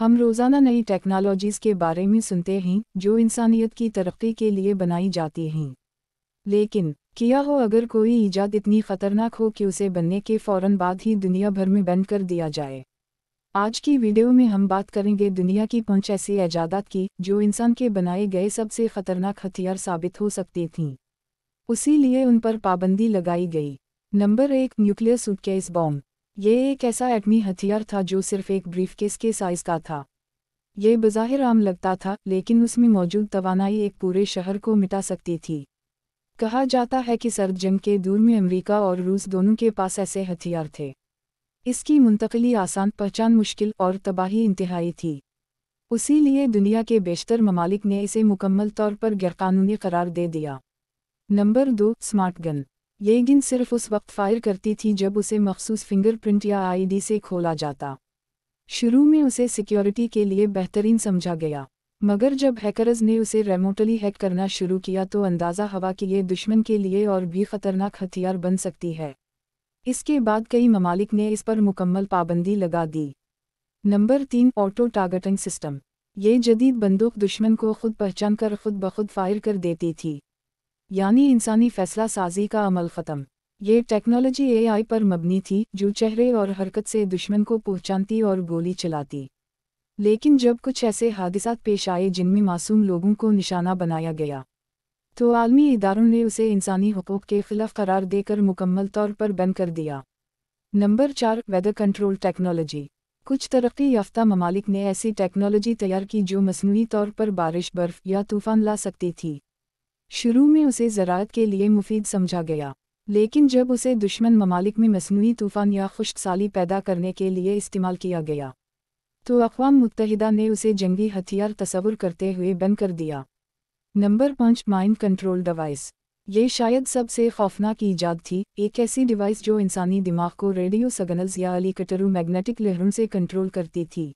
हम रोज़ाना नई टेक्नोलॉजीज़ के बारे में सुनते हैं जो इंसानियत की तरक्की के लिए बनाई जाती हैं। लेकिन क्या हो अगर कोई ईजाद इतनी ख़तरनाक हो कि उसे बनने के फ़ौरन बाद ही दुनिया भर में बैन कर दिया जाए। आज की वीडियो में हम बात करेंगे दुनिया की 5 ऐसी ईजादात की जो इंसान के बनाए गए सबसे ख़तरनाक हथियार साबित हो सकती थीं। उसी लिए उन पर पाबंदी लगाई गई। Number 1, nuclear suitcase bomb. ये एक ऐसा एटमी हथियार था जो सिर्फ एक ब्रीफकेस के साइज़ का था। ये बज़ाहिर आम लगता था, लेकिन उसमें मौजूद तवानाई एक पूरे शहर को मिटा सकती थी। कहा जाता है कि सर्द जंग के दौर में अमेरिका और रूस दोनों के पास ऐसे हथियार थे। इसकी मुंतकिली आसान, पहचान मुश्किल और तबाही इंतहाई थी। उसी लिए दुनिया के बेशतर ममालिक ने इसे मुकम्मल तौर पर गैरकानूनी करार दे दिया। Number 2, smart gun. ये गन सिर्फ उस वक्त फायर करती थी जब उसे मखसूस फिंगरप्रिंट या आईडी से खोला जाता। शुरू में उसे सिक्योरिटी के लिए बेहतरीन समझा गया, मगर जब हैकर्स ने उसे रिमोटली हैक करना शुरू किया तो अंदाज़ा हुआ कि ये दुश्मन के लिए और भी ख़तरनाक हथियार बन सकती है। इसके बाद कई ममालिक ने इस पर मुकम्मल पाबंदी लगा दी। Number 3, auto targeting system. ये जदीद बंदूक दुश्मन को खुद पहचान कर खुद ब खुद फायर कर देती थी, यानी इंसानी फैसला साजी का अमल ख़त्म। ये टेक्नोलॉजी AI पर मबनी थी जो चेहरे और हरकत से दुश्मन को पहचानती और गोली चलाती। लेकिन जब कुछ ऐसे हादिसात पेश आए जिनमें मासूम लोगों को निशाना बनाया गया, तो आलमी इदारों ने उसे इंसानी हुकूक के खिलाफ करार देकर मुकम्मल तौर पर बैन कर दिया। Number 4, weather control technology. कुछ तरक्की याफ्ता ममालिक ने ऐसी टेक्नोलॉजी तैयार की जो मसनूई तौर पर बारिश, बर्फ़ या तूफ़ान ला सकती थी। शुरू में उसे ज़राअत के लिए मुफीद समझा गया, लेकिन जब उसे दुश्मन ममालिक में मसनूई तूफ़ान या खुश्क साली पैदा करने के लिए इस्तेमाल किया गया, तो अक़वाम मुत्तहिदा ने उसे जंगी हथियार तस्वुर करते हुए बैन कर दिया। Number 5, mind control device. ये शायद सबसे खौफनाक ईजाद थी, एक ऐसी डिवाइस जो इंसानी दिमाग को रेडियो सिग्नल्स या इलेक्ट्रोमैग्नेटिक लहरों से कंट्रोल करती थी।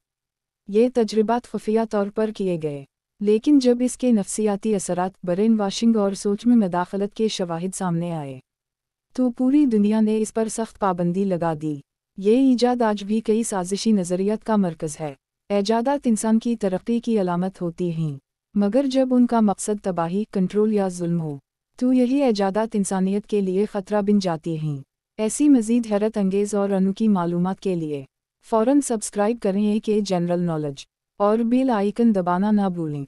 ये तजर्बात खुफिया तौर पर किए गए, लेकिन जब इसके नफसियाती असरात, ब्रेन वॉशिंग और सोच में मदाखलत के शवाहिद सामने आए, तो पूरी दुनिया ने इस पर सख्त पाबंदी लगा दी। ये ईजाद आज भी कई साजिशी नज़रियात का मरकज़ है। ईजादात इंसान की तरक्की की अलामत होती हैं, मगर जब उनका मकसद तबाही, कंट्रोल या जुल्म हो, तो यही ईजादात इंसानियत के लिए ख़तरा बन जाती हैं। ऐसी मज़ीद हैरत अंगेज़ और अनोखी मालूमात के लिए फ़ौरन सब्सक्राइब करें AK जनरल नॉलेज और बेल आइकन दबाना ना भूलें।